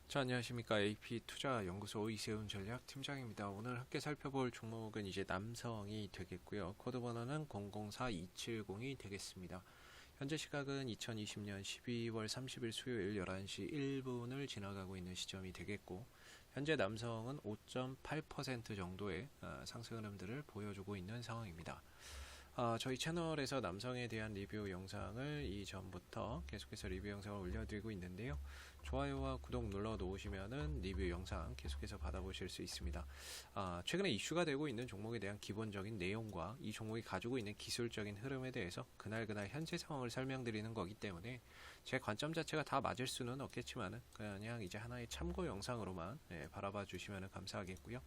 자, 안녕하십니까. AP투자연구소 이세훈 전략팀장입니다. 오늘 함께 살펴볼 종목은 이제 남성이 되겠고요. 코드 번호는 004270이 되겠습니다. 현재 시각은 2020년 12월 30일 수요일 11시 1분을 지나가고 있는 시점이 되겠고, 현재 남성은 5.8% 정도의 상승 흐름들을 보여주고 있는 상황입니다. 저희 채널에서 남성에 대한 리뷰 영상을 이전부터 계속해서 리뷰 영상을 올려드리고 있는데요. 좋아요와 구독 눌러 놓으시면은 리뷰 영상 계속해서 받아보실 수 있습니다. 최근에 이슈가 되고 있는 종목에 대한 기본적인 내용과 이 종목이 가지고 있는 기술적인 흐름에 대해서 그날 현재 상황을 설명드리는 거기 때문에 제 관점 자체가 다 맞을 수는 없겠지만은 그냥 이제 하나의 참고 영상으로만 바라봐 주시면 감사하겠고요.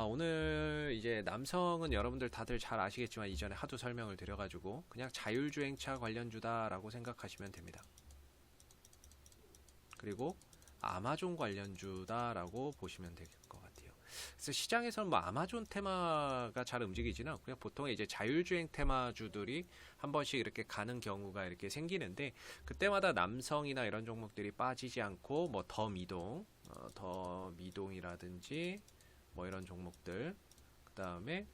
오늘 이제 남성은 여러분들 다들 잘 아시겠지만 이전에 하도 설명을 드려가지고 그냥 자율주행차 관련주다라고 생각하시면 됩니다. 그리고 아마존 관련주다라고 보시면 될 것 같아요. 그래서 시장에서는 뭐 아마존 테마가 잘 움직이지는 않고요. 보통 이제 자율주행 테마주들이 한 번씩 이렇게 가는 경우가 이렇게 생기는데 그때마다 남성이나 이런 종목들이 빠지지 않고 뭐 더 미동이라든지 뭐 이런 종목들, 그 다음에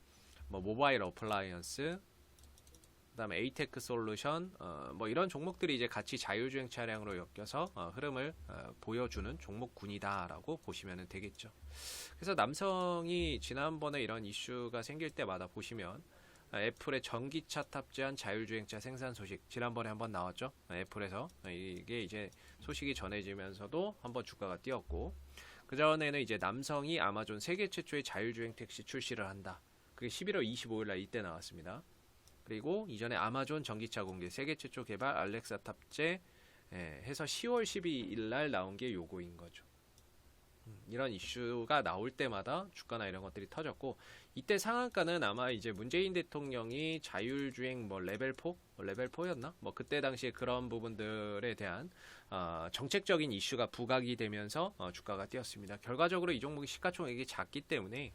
뭐 모바일 어플라이언스, 그 다음에 에이테크 솔루션, 뭐 이런 종목들이 이제 같이 자율주행 차량으로 엮여서 흐름을 보여주는 종목군이다라고 보시면 되겠죠. 그래서 남성이 지난번에 이런 이슈가 생길 때마다 보시면 애플의 전기차 탑재한 자율주행차 생산 소식 지난번에 한번 나왔죠. 애플에서 이게 이제 소식이 전해지면서도 한번 주가가 뛰었고, 그 전에는 이제 남성이 아마존 세계 최초의 자율주행 택시 출시를 한다. 그게 11월 25일 날 이때 나왔습니다. 그리고 이전에 아마존 전기차 공개 세계 최초 개발 알렉사 탑재 해서 10월 12일 날 나온 게 요거인 거죠. 이런 이슈가 나올 때마다 주가나 이런 것들이 터졌고, 이때 상한가는 아마 이제 문재인 대통령이 자율주행 뭐 레벨 4? 레벨 4였나? 뭐 그때 당시에 그런 부분들에 대한 정책적인 이슈가 부각이 되면서 주가가 뛰었습니다. 결과적으로 이 종목이 시가총액이 작기 때문에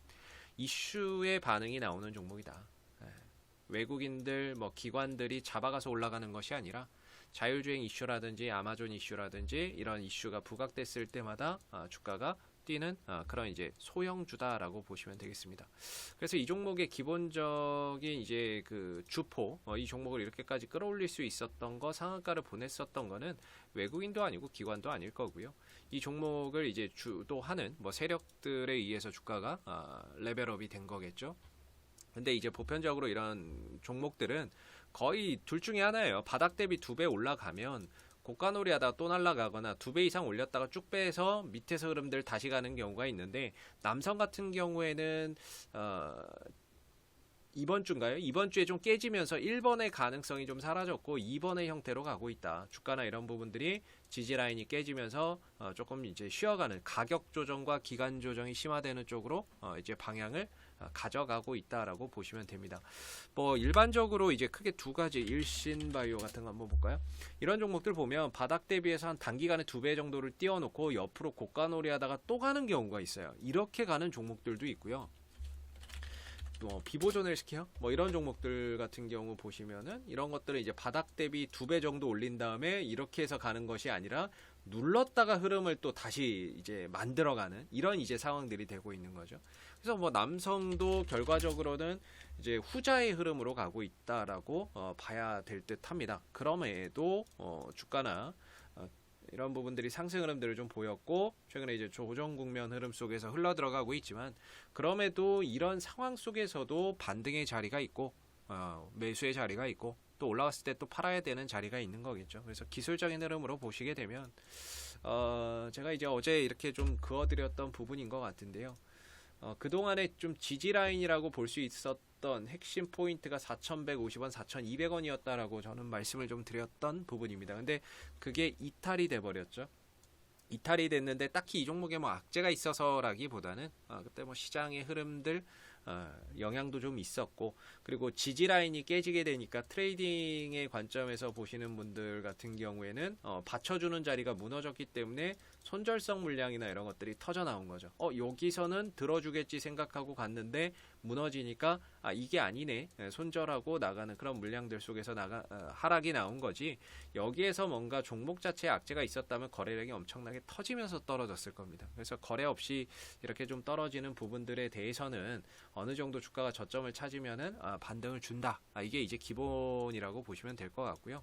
이슈의 반응이 나오는 종목이다. 외국인들 뭐 기관들이 잡아가서 올라가는 것이 아니라 자율주행 이슈라든지 아마존 이슈라든지 이런 이슈가 부각됐을 때마다 주가가 뛰는 그런 이제 소형주다라고 보시면 되겠습니다. 그래서 이 종목의 기본적인 이제 그 주포, 이 종목을 이렇게까지 끌어올릴 수 있었던 거, 상한가를 보냈었던 거는 외국인도 아니고 기관도 아닐 거고요. 이 종목을 이제 주도하는 뭐 세력들에 의해서 주가가 레벨업이 된 거겠죠. 근데 이제 보편적으로 이런 종목들은 거의 둘 중에 하나예요. 바닥 대비 2배 올라가면 고가놀이 하다가 또 날아가거나 2배 이상 올렸다가 쭉 빼서 밑에서 흐름들 다시 가는 경우가 있는데, 남성 같은 경우에는 이번 주인가요? 이번 주에 좀 깨지면서 1번의 가능성이 좀 사라졌고 2번의 형태로 가고 있다. 주가나 이런 부분들이 지지 라인이 깨지면서 조금 이제 쉬어가는 가격 조정과 기간 조정이 심화되는 쪽으로 이제 방향을 가져가고 있다라고 보시면 됩니다. 뭐 일반적으로 이제 크게 두 가지, 일신바이오 같은 거 한번 볼까요? 이런 종목들 보면 바닥 대비해서 한 단기간에 2배 정도를 띄워놓고 옆으로 고가놀이 하다가 또 가는 경우가 있어요. 이렇게 가는 종목들도 있고요. 뭐 비보존 헬스케어 뭐 이런 종목들 같은 경우 보시면은 이런 것들을 이제 바닥 대비 2배 정도 올린 다음에 이렇게 해서 가는 것이 아니라 눌렀다가 흐름을 또 다시 이제 만들어가는 이런 이제 상황들이 되고 있는 거죠. 그래서 뭐 남성도 결과적으로는 이제 후자의 흐름으로 가고 있다라고 봐야 될 듯합니다. 그럼에도 주가나 이런 부분들이 상승 흐름들을 좀 보였고, 최근에 이제 조정 국면 흐름 속에서 흘러 들어가고 있지만, 그럼에도 이런 상황 속에서도 반등의 자리가 있고 매수의 자리가 있고 또 올라갔을 때 또 팔아야 되는 자리가 있는 거겠죠. 그래서 기술적인 흐름으로 보시게 되면 제가 이제 어제 이렇게 좀 그어드렸던 부분인 것 같은데요. 그동안에 좀 지지 라인이라고 볼 수 있었던 핵심 포인트가 4,150원, 4,200원이었다라고 저는 말씀을 좀 드렸던 부분입니다. 근데 그게 이탈이 돼버렸죠. 이탈이 됐는데 딱히 이 종목에 뭐 악재가 있어서라기보다는 그때 뭐 시장의 흐름들 영향도 좀 있었고, 그리고 지지 라인이 깨지게 되니까 트레이딩의 관점에서 보시는 분들 같은 경우에는 받쳐주는 자리가 무너졌기 때문에 손절성 물량이나 이런 것들이 터져 나온 거죠. 여기서는 들어주겠지 생각하고 갔는데 무너지니까 이게 아니네, 손절하고 나가는 그런 물량들 속에서 하락이 나온 거지. 여기에서 뭔가 종목 자체에 악재가 있었다면 거래량이 엄청나게 터지면서 떨어졌을 겁니다. 그래서 거래 없이 이렇게 좀 떨어지는 부분들에 대해서는 어느 정도 주가가 저점을 찾으면은 반등을 준다, 이게 이제 기본이라고 보시면 될 것 같고요.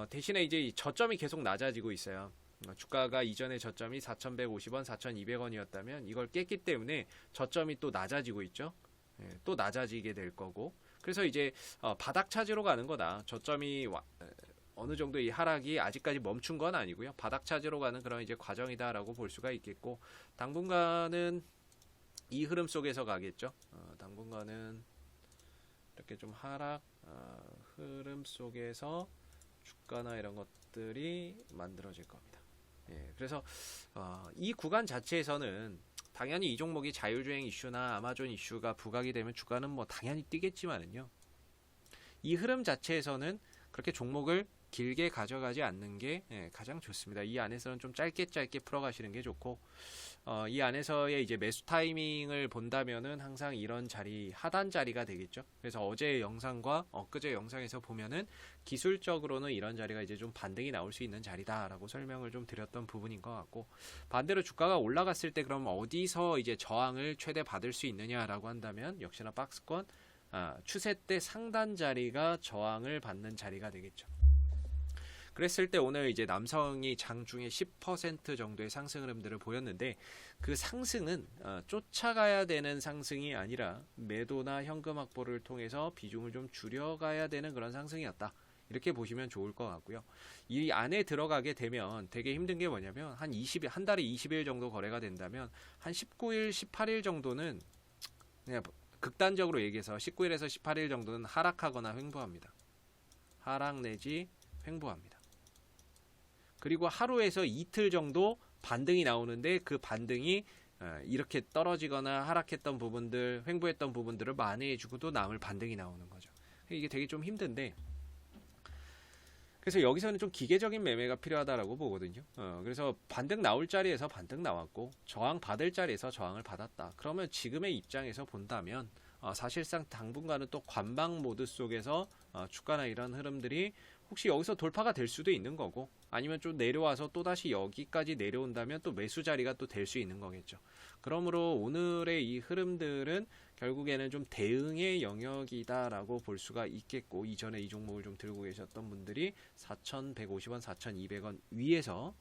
대신에 이제 이 저점이 계속 낮아지고 있어요. 주가가 이전에 저점이 4,150원, 4,200원이었다면 이걸 깼기 때문에 저점이 또 낮아지고 있죠. 또 낮아지게 될 거고. 그래서 이제 바닥 찾으러 가는 거다. 저점이 어느 정도 이 하락이 아직까지 멈춘 건 아니고요. 바닥 찾으러 가는 그런 이제 과정이다라고 볼 수가 있겠고, 당분간은 이 흐름 속에서 가겠죠. 당분간은 이렇게 좀 하락 흐름 속에서 주가나 이런 것들이 만들어질 겁니다. 그래서 이 구간 자체에서는 당연히 이 종목이 자율주행 이슈나 아마존 이슈가 부각이 되면 주가는 뭐 당연히 뛰겠지만은요, 이 흐름 자체에서는 그렇게 종목을 길게 가져가지 않는 게 가장 좋습니다. 이 안에서는 좀 짧게 풀어가시는 게 좋고, 이 안에서의 이제 매수 타이밍을 본다면은 항상 이런 자리, 하단 자리가 되겠죠. 그래서 어제 영상과 엊그제 영상에서 보면은 기술적으로는 이런 자리가 이제 좀 반등이 나올 수 있는 자리다라고 설명을 좀 드렸던 부분인 것 같고, 반대로 주가가 올라갔을 때 그럼 어디서 이제 저항을 최대 받을 수 있느냐라고 한다면 역시나 박스권 추세 때 상단 자리가 저항을 받는 자리가 되겠죠. 그랬을 때 오늘 이제 남성이 장중에 10% 정도의 상승 흐름들을 보였는데, 그 상승은 쫓아가야 되는 상승이 아니라 매도나 현금 확보를 통해서 비중을 좀 줄여가야 되는 그런 상승이었다, 이렇게 보시면 좋을 것 같고요. 이 안에 들어가게 되면 되게 힘든 게 뭐냐면 한 달에 20일 정도 거래가 된다면 한 19일, 18일 정도는 그냥 극단적으로 얘기해서 19일에서 18일 정도는 하락하거나 횡보합니다. 하락 내지 횡보합니다. 그리고 하루에서 이틀 정도 반등이 나오는데, 그 반등이 이렇게 떨어지거나 하락했던 부분들, 횡보했던 부분들을 만회해주고도 남을 반등이 나오는 거죠. 이게 되게 좀 힘든데, 그래서 여기서는 좀 기계적인 매매가 필요하다라고 보거든요. 그래서 반등 나올 자리에서 반등 나왔고, 저항 받을 자리에서 저항을 받았다. 그러면 지금의 입장에서 본다면 사실상 당분간은 또 관방 모드 속에서 주가나 이런 흐름들이 혹시 여기서 돌파가 될 수도 있는 거고, 아니면 좀 내려와서 또다시 여기까지 내려온다면 또 매수 자리가 또 될 수 있는 거겠죠. 그러므로 오늘의 이 흐름들은 결국에는 좀 대응의 영역이다라고 볼 수가 있겠고, 이전에 이 종목을 좀 들고 계셨던 분들이 4,150원, 4,200원 위에서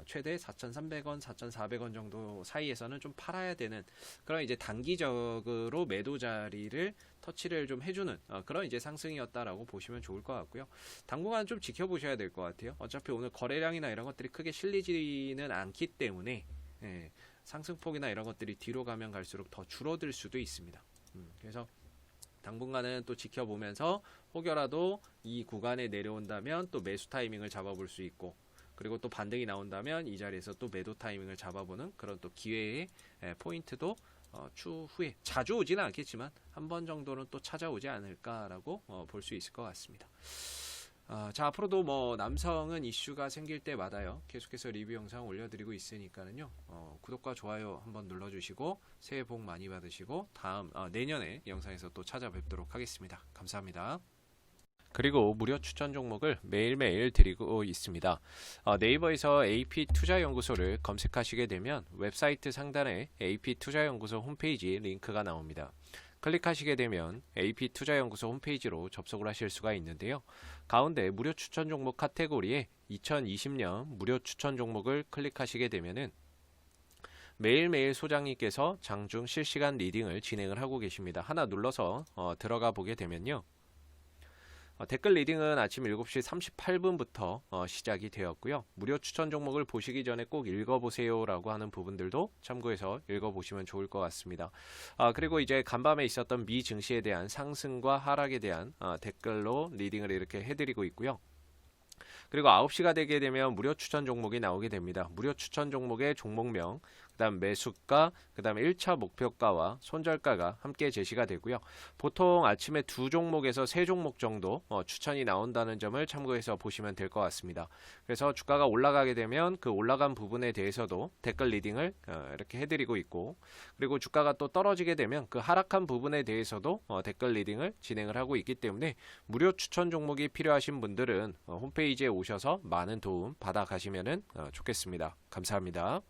최대 4,300원, 4,400원 정도 사이에서는 좀 팔아야 되는 그런 이제 단기적으로 매도 자리를 터치를 좀 해주는 그런 이제 상승이었다라고 보시면 좋을 것 같고요. 당분간 좀 지켜보셔야 될 것 같아요. 어차피 오늘 거래량이나 이런 것들이 크게 실리지는 않기 때문에 상승폭이나 이런 것들이 뒤로 가면 갈수록 더 줄어들 수도 있습니다. 그래서 당분간은 또 지켜보면서 혹여라도 이 구간에 내려온다면 또 매수 타이밍을 잡아볼 수 있고, 그리고 또 반등이 나온다면 이 자리에서 또 매도 타이밍을 잡아보는 그런 또 기회의 포인트도 추후에 자주 오지는 않겠지만 한 번 정도는 또 찾아오지 않을까라고 볼 수 있을 것 같습니다. 자, 앞으로도 뭐 남성은 이슈가 생길 때마다요, 계속해서 리뷰 영상 올려드리고 있으니까는요, 구독과 좋아요 한번 눌러주시고 새해 복 많이 받으시고 다음 내년에 영상에서 또 찾아뵙도록 하겠습니다. 감사합니다. 그리고 무료 추천 종목을 매일매일 드리고 있습니다. 네이버에서 AP투자연구소를 검색하시게 되면 웹사이트 상단에 AP투자연구소 홈페이지 링크가 나옵니다. 클릭하시게 되면 AP투자연구소 홈페이지로 접속을 하실 수가 있는데요. 가운데 무료 추천 종목 카테고리에 2020년 무료 추천 종목을 클릭하시게 되면은 매일매일 소장님께서 장중 실시간 리딩을 진행을 하고 계십니다. 하나 눌러서 들어가 보게 되면요, 댓글 리딩은 아침 7시 38분부터 시작이 되었고요. 무료 추천 종목을 보시기 전에 꼭 읽어보세요 라고 하는 부분들도 참고해서 읽어보시면 좋을 것 같습니다. 그리고 이제 간밤에 있었던 미 증시에 대한 상승과 하락에 대한 댓글로 리딩을 이렇게 해드리고 있고요. 그리고 9시가 되게 되면 무료 추천 종목이 나오게 됩니다. 무료 추천 종목의 종목명, 그다음 매수가, 그다음에 1차 목표가와 손절가가 함께 제시가 되고요. 보통 아침에 두 종목에서 세 종목 정도 추천이 나온다는 점을 참고해서 보시면 될 것 같습니다. 그래서 주가가 올라가게 되면 그 올라간 부분에 대해서도 댓글 리딩을 이렇게 해드리고 있고, 그리고 주가가 또 떨어지게 되면 그 하락한 부분에 대해서도 댓글 리딩을 진행을 하고 있기 때문에 무료 추천 종목이 필요하신 분들은 홈페이지에 오셔서 많은 도움 받아 가시면 좋겠습니다. 감사합니다.